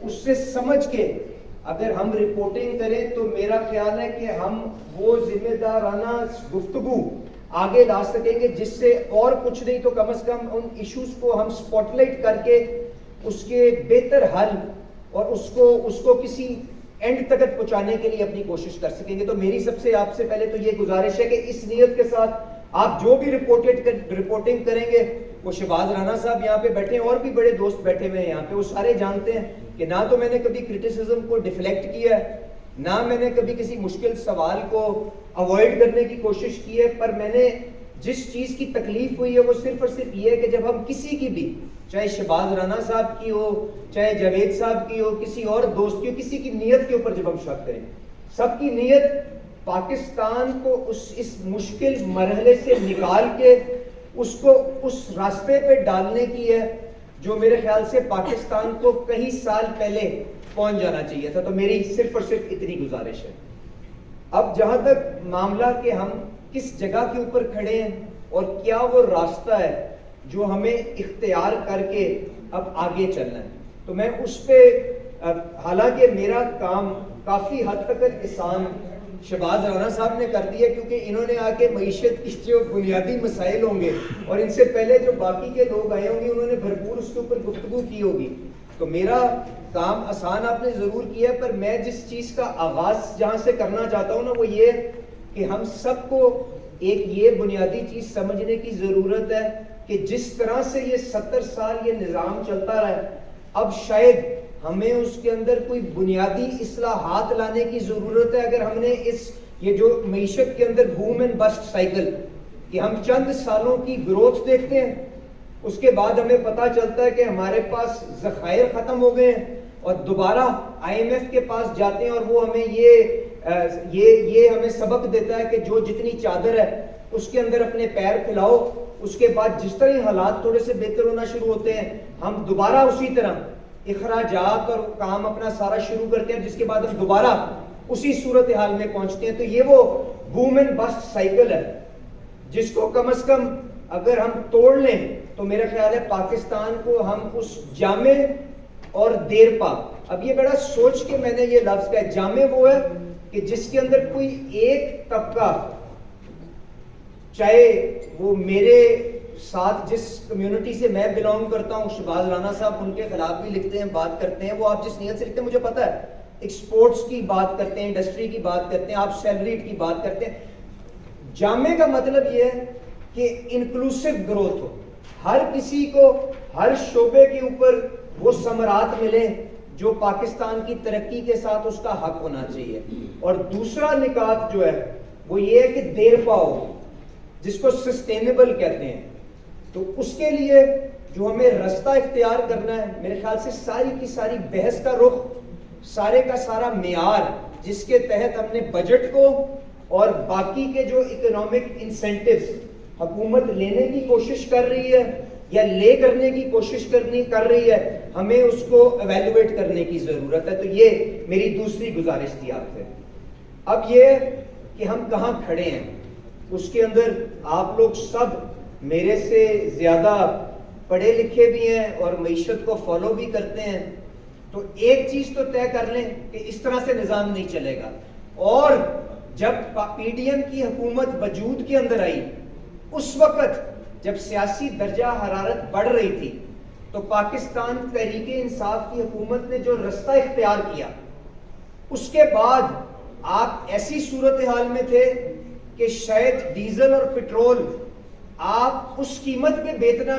اس سے سمجھ کے اگر ہم رپورٹنگ کریں تو میرا خیال ہے کہ ہم وہ ذمہ دارانہ گفتگو آگے لا سکیں گے جس سے اور کچھ نہیں تو کم از کم ان ایشوز کو ہم سپاٹ لائٹ کر کے اس کے بہتر حل اور اس کو کسی اینڈ تک پہنچانے کے لیے اپنی کوشش کر سکیں گے. تو میری سب سے آپ سے پہلے تو یہ گزارش ہے کہ اس نیت کے ساتھ آپ جو بھی رپورٹنگ کریں گے, وہ شہباز رانا صاحب یہاں پہ بیٹھے ہیں اور بھی بڑے دوست بیٹھے ہوئے ہیں یہاں پہ, وہ سارے جانتے ہیں کہ نہ تو میں نے کبھی کرٹیسزم کو ڈیفلیکٹ کیا ہے, نہ میں نے کبھی کسی مشکل سوال کو اوائڈ کرنے کی کوشش کی ہے, پر میں نے جس چیز کی تکلیف ہوئی ہے وہ صرف اور صرف یہ ہے کہ جب ہم کسی کی بھی, چاہے شہباز رانا صاحب کی ہو, چاہے جاوید صاحب کی ہو, کسی اور دوست کی ہو, کسی کی نیت کے اوپر جب ہم شک کریں, سب کی نیت پاکستان کو اس مشکل مرحلے سے نکال کے اس کو اس راستے پہ ڈالنے کی ہے جو میرے خیال سے پاکستان کو کئی سال پہلے پہنچ جانا چاہیے تھا. تو میری صرف اور صرف اتنی گزارش ہے. اب جہاں تک معاملہ کہ ہم کس جگہ کے اوپر کھڑے ہیں اور کیا وہ راستہ ہے جو ہمیں اختیار کر کے اب آگے چلنا ہے, تو میں اس پہ, حالانکہ میرا کام کافی حد تک آسان شہباز رانا صاحب نے کر دیا, کیونکہ انہوں نے آ کے معیشت کی جو بنیادی مسائل ہوں گے اور ان سے پہلے جو باقی کے لوگ آئے ہوں گے انہوں نے بھرپور اس کے اوپر گفتگو کی ہوگی, تو میرا کام آسان آپ نے ضرور کیا ہے. پر میں جس چیز کا آغاز جہاں سے کرنا چاہتا ہوں نا, وہ یہ کہ ہم سب کو ایک یہ بنیادی چیز سمجھنے کی ضرورت ہے کہ جس طرح سے یہ 70 سال یہ نظام چلتا رہا ہے, اب شاید ہمیں اس کے اندر کوئی بنیادی اصلاحات لانے کی ضرورت ہے. اگر ہم نے یہ جو معیشت کے اندر بوم اینڈ بسٹ سائیکل, کہ ہم چند سالوں کی گروتھ دیکھتے ہیں, اس کے بعد ہمیں پتا چلتا ہے کہ ہمارے پاس ذخائر ختم ہو گئے ہیں, اور دوبارہ IMF کے پاس جاتے ہیں اور وہ ہمیں یہ ہمیں سبق دیتا ہے کہ جو جتنی چادر ہے اس کے اندر اپنے پیر پھیلاؤ. اس کے بعد جس طرح حالات تھوڑے سے بہتر ہونا شروع ہوتے ہیں, ہم دوبارہ اسی طرح اخراجات اور کام اپنا سارا شروع کرتے ہیں, جس کے بعد ہم دوبارہ اسی صورتحال میں پہنچتے ہیں. تو یہ وہ بوم اینڈ بسٹ سائیکل ہے جس کو کم از کم اگر ہم توڑ لیں تو میرا خیال ہے پاکستان کو ہم اس جامع اور دیرپا, اب یہ بڑا سوچ کے میں نے یہ لفظ کہا, جامع وہ ہے کہ جس کے اندر کوئی ایک طبقہ, چاہے وہ میرے ساتھ جس کمیونٹی سے میں بلانگ کرتا ہوں, شہباز رانا صاحب ان کے خلاف بھی لکھتے ہیں, بات کرتے ہیں, وہ آپ جس نیت سے لکھتے ہیں مجھے پتا ہے, ایکسپورٹس کی بات کرتے ہیں, انڈسٹری کی بات کرتے ہیں, آپ سیلریڈ کی بات کرتے ہیں. جامع کا مطلب یہ ہے کہ انکلوسیو گروتھ ہو, ہر کسی کو ہر شعبے کے اوپر وہ ثمرات ملے جو پاکستان کی ترقی کے ساتھ اس کا حق ہونا چاہیے. اور دوسرا نکات جو ہے وہ یہ ہے کہ دیرپا ہو, جس کو سسٹینیبل کہتے ہیں. تو اس کے لیے جو ہمیں رستہ اختیار کرنا ہے, میرے خیال سے ساری کی ساری بحث کا رخ, سارے کا سارا معیار جس کے تحت ہم نے بجٹ کو اور باقی کے جو اکنامک انسینٹیوز حکومت لینے کی کوشش کر رہی ہے یا لے کرنے کی کوشش کر رہی ہے, ہمیں اس کو ایویلویٹ کرنے کی ضرورت ہے. تو یہ میری دوسری گزارش تھی آپ سے. اب یہ کہ ہم کہاں کھڑے ہیں, اس کے اندر آپ لوگ سب میرے سے زیادہ پڑھے لکھے بھی ہیں اور معیشت کو فالو بھی کرتے ہیں. تو ایک چیز تو طے کر لیں کہ اس طرح سے نظام نہیں چلے گا. اور جب PDM کی حکومت وجود کے اندر آئی, اس وقت جب سیاسی درجہ حرارت بڑھ رہی تھی, تو پاکستان تحریک انصاف کی حکومت نے جو رستہ اختیار کیا, اس کے بعد آپ ایسی صورتحال میں تھے کہ شاید ڈیزل اور پٹرول آپ اس قیمت پہ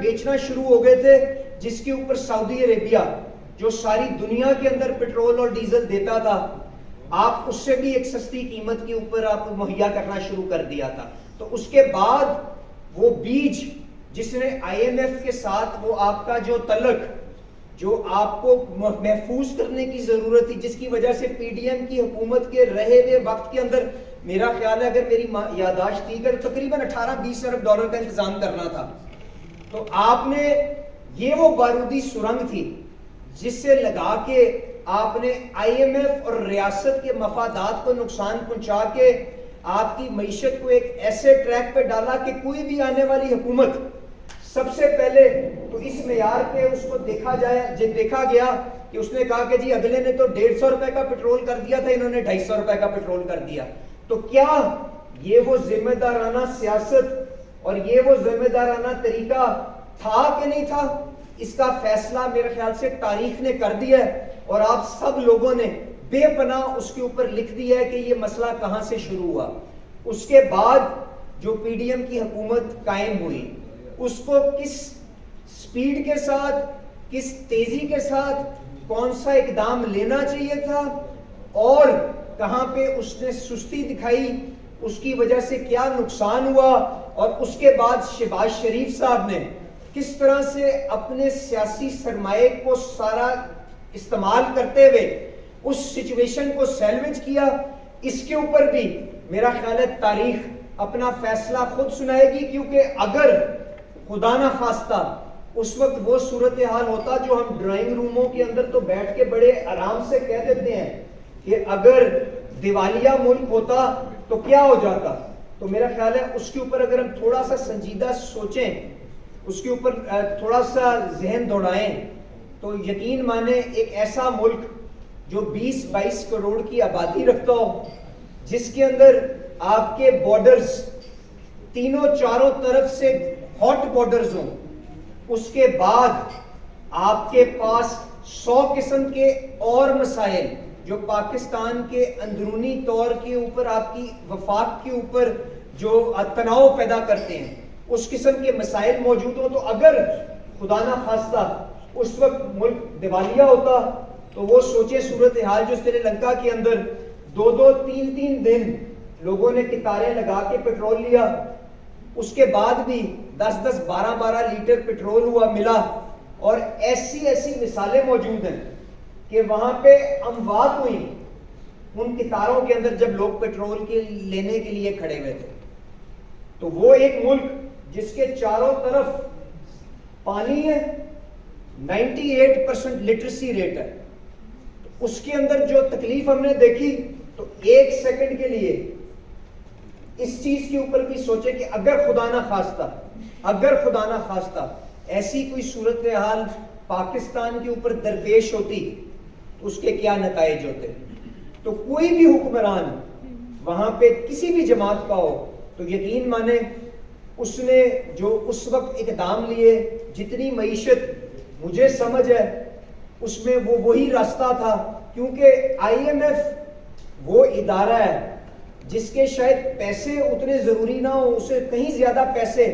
بیچنا شروع ہو گئے تھے جس کے اوپر سعودی عربیہ, جو ساری دنیا کے اندر پٹرول اور ڈیزل دیتا تھا, آپ اس سے بھی ایک سستی قیمت کے اوپر آپ مہیا کرنا شروع کر دیا تھا. تو اس کے بعد وہ بیج جس نے IMF کے ساتھ وہ آپ کا جو تعلق جو آپ کو محفوظ کرنے کی ضرورت تھی, جس کی وجہ سے PDM کی حکومت کے رہے ہوئے وقت کے اندر میرا خیال ہے, اگر میری یادداشت ٹھیک ہے, تقریباً 18-20 ارب ڈالر کا انتظام کرنا تھا. تو آپ نے یہ وہ بارودی سرنگ تھی جس سے لگا کے آپ نے IMF اور ریاست کے مفادات کو نقصان پہنچا کے آپ کی معیشت کو ایک ایسے ٹریک پہ ڈالا کہ کوئی بھی آنے والی حکومت سب سے پہلے تو اس معیار پہ اس کو دیکھا گیا کہ اس نے کہا کہ جی اگلے نے تو 150 روپے کا پیٹرول کر دیا تھا, انہوں نے 250 روپے کا پیٹرول کر دیا. تو کیا یہ وہ ذمہ دارانہ سیاست اور یہ وہ ذمہ دارانہ طریقہ تھا کہ نہیں تھا؟ اس کا فیصلہ میرے خیال سے تاریخ نے کر دیا ہے, اور آپ سب لوگوں نے بے پناہ اس کے اوپر لکھ دیا ہے کہ یہ مسئلہ کہاں سے شروع ہوا. اس کے بعد جو پی ڈی ایم کی حکومت قائم ہوئی, اس کو کس سپیڈ کے ساتھ, کس تیزی کے ساتھ کون سا اقدام لینا چاہیے تھا, اور کہاں پہ اس نے سستی دکھائی, اس کی وجہ سے کیا نقصان ہوا, اور اس کے بعد شہباز شریف صاحب نے کس طرح سے اپنے سیاسی سرمایہ کو سارا استعمال کرتے ہوئے اس سچویشن کو سیلویج کیا. اس کے اوپر بھی میرا خیال ہے تاریخ اپنا فیصلہ خود سنائے گی, کیونکہ اگر خدا نہ خواستہ اس وقت وہ صورتحال ہوتا جو ہم ڈرائنگ روموں کے اندر تو بیٹھ کے بڑے آرام سے کہہ دیتے ہیں کہ اگر دیوالیہ ملک ہوتا تو کیا ہو جاتا, تو میرا خیال ہے اس کے اوپر اگر ہم تھوڑا سا سنجیدہ سوچیں, اس کے اوپر تھوڑا سا ذہن دوڑائیں, تو یقین مانیں ایک ایسا ملک جو 20-22 کروڑ کی آبادی رکھتا ہو, جس کے اندر آپ کے بارڈرز تینوں چاروں طرف سے ہاٹ بارڈرز ہوں, اس کے بعد آپ کے پاس 100 قسم کے اور مسائل جو پاکستان کے اندرونی طور کے اوپر آپ کی وفاق کے اوپر جو تناؤ پیدا کرتے ہیں, اس قسم کے مسائل موجود ہوں. تو اگر خدا نہ خواستہ اس وقت ملک دیوالیہ ہوتا, تو وہ سوچے صورتحال جو سری لنکا کے اندر 2-3 دن لوگوں نے قطاریں لگا کے پیٹرول لیا, اس کے بعد بھی 10-10 12-12 لیٹر پیٹرول ہوا ملا, اور ایسی مثالیں موجود ہیں کہ وہاں پہ اموات ہوئی ان قطاروں کے اندر جب لوگ پیٹرول کے لینے کے لیے کھڑے ہوئے تھے. تو وہ ایک ملک جس کے چاروں طرف پانی ہے, 98% لٹریسی ریٹ ہے, اس کے اندر جو تکلیف ہم نے دیکھی, تو 1 سیکنڈ کے لیے اس چیز کے اوپر بھی سوچے کہ اگر خدا نہ خواستہ ایسی کوئی صورتحال پاکستان کے اوپر درپیش ہوتی, اس کے کیا نتائج ہوتے. تو کوئی بھی حکمران وہاں پہ کسی بھی جماعت کا ہو, تو یقین مانیں اس نے جو اس وقت اقدام لیے, جتنی معیشت مجھے سمجھ ہے اس میں وہ وہی راستہ تھا, کیونکہ آئی ایم ایف وہ ادارہ ہے جس کے شاید پیسے اتنے ضروری نہ ہو, اسے کہیں زیادہ پیسے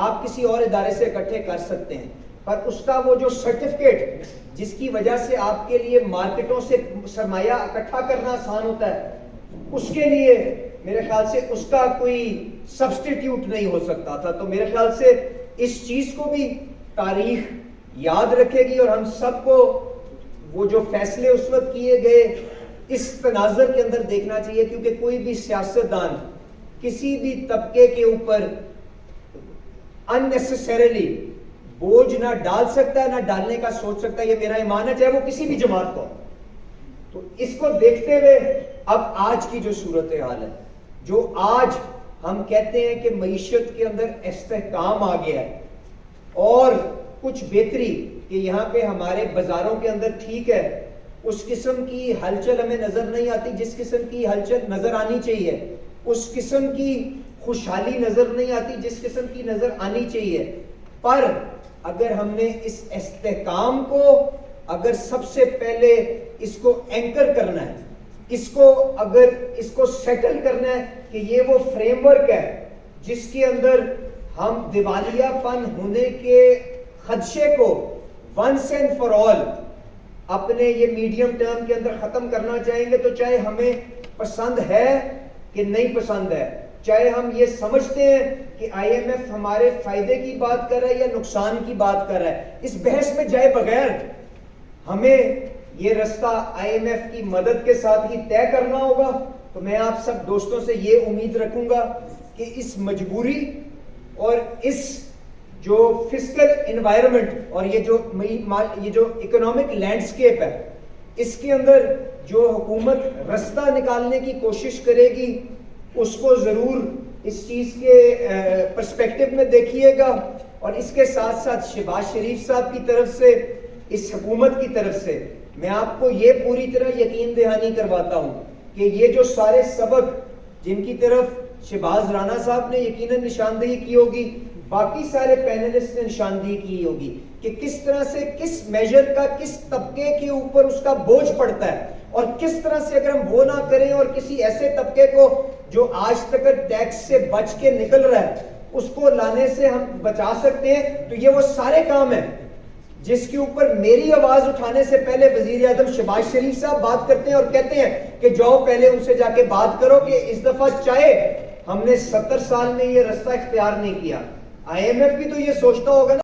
آپ کسی اور ادارے سے اکٹھے کر سکتے ہیں, پر اس کا وہ جو سرٹیفکیٹ جس کی وجہ سے آپ کے لیے مارکیٹوں سے سرمایہ اکٹھا کرنا آسان ہوتا ہے, اس کے لیے میرے خیال سے اس کا کوئی سبسٹیٹیوٹ نہیں ہو سکتا تھا. تو میرے خیال سے اس چیز کو بھی تاریخ یاد رکھے گی, اور ہم سب کو وہ جو فیصلے اس وقت کیے گئے اس تناظر کے اندر دیکھنا چاہیے, کیونکہ کوئی بھی سیاستدان کسی بھی طبقے کے اوپر unnecessarily بوجھ نہ ڈال سکتا ہے, نہ ڈالنے کا سوچ سکتا ہے. یہ میرا ایمان ہے, چاہے وہ کسی بھی جماعت کو. تو اس کو دیکھتے ہوئے اب آج کی جو صورتحال ہے, جو آج ہم کہتے ہیں کہ معیشت کے اندر استحکام آ گیا ہے اور کچھ بہتری, کہ یہاں پہ ہمارے بازاروں کے اندر ٹھیک ہے اس قسم کی ہلچل ہمیں نظر نہیں آتی جس قسم کی ہلچل نظر آنی چاہیے, اس قسم کی خوشحالی نظر نہیں آتی جس قسم کی نظر آنی چاہیے. پر اگر ہم نے اس استحکام کو اگر سب سے پہلے اس کو اینکر کرنا ہے, اس کو سیٹل کرنا ہے کہ یہ وہ فریم ورک ہے جس کے اندر ہم دیوالیہ پن ہونے کے خدشے کو ونس اینڈ فار آل اپنے یہ میڈیم ٹرم کے اندر ختم کرنا چاہیں گے, تو چاہے ہمیں پسند ہے کہ نہیں پسند ہے, چاہے ہم یہ سمجھتے ہیں کہ آئی ایم ایف ہمارے فائدے کی بات کر رہا ہے یا نقصان کی بات کر رہا ہے, اس بحث میں جائے بغیر ہمیں یہ رستہ آئی ایم ایف کی مدد کے ساتھ ہی طے کرنا ہوگا. تو میں آپ سب دوستوں سے یہ امید رکھوں گا کہ اس مجبوری اور اس جو فسکل انوائرمنٹ اور یہ جو اکنامک لینڈسکیپ ہے, اس کے اندر جو حکومت رستہ نکالنے کی کوشش کرے گی اس کو ضرور اس چیز کے پرسپیکٹو میں دیکھیے گا, اور اس کے ساتھ ساتھ شہباز شریف صاحب کی طرف سے, اس حکومت کی طرف سے میں آپ کو یہ پوری طرح یقین دہانی کرواتا ہوں کہ یہ جو سارے سبق جن کی طرف شہباز رانا صاحب نے یقیناً نشاندہی کی ہوگی, باقی سارے پینلسٹ نے نشاندہی کی ہوگی کہ کس طرح سے کس میجر کا کس طبقے کے اوپر اس کا بوجھ پڑتا ہے, اور کس طرح سے اگر ہم وہ نہ کریں اور کسی ایسے طبقے کو جو آج تک ٹیکس سے بچ کے نکل رہا ہے اس کو لانے سے ہم بچا سکتے ہیں. تو یہ وہ سارے کام ہیں جس کے اوپر میری آواز اٹھانے سے پہلے وزیر اعظم شہباز شریف صاحب بات کرتے ہیں اور کہتے ہیں کہ جاؤ پہلے ان سے جا کے بات کرو کہ اس دفعہ چاہے ہم نے 70 سال میں یہ رستہ اختیار نہیں کیا. آئی ایم ایف بھی تو یہ سوچتا ہوگا نا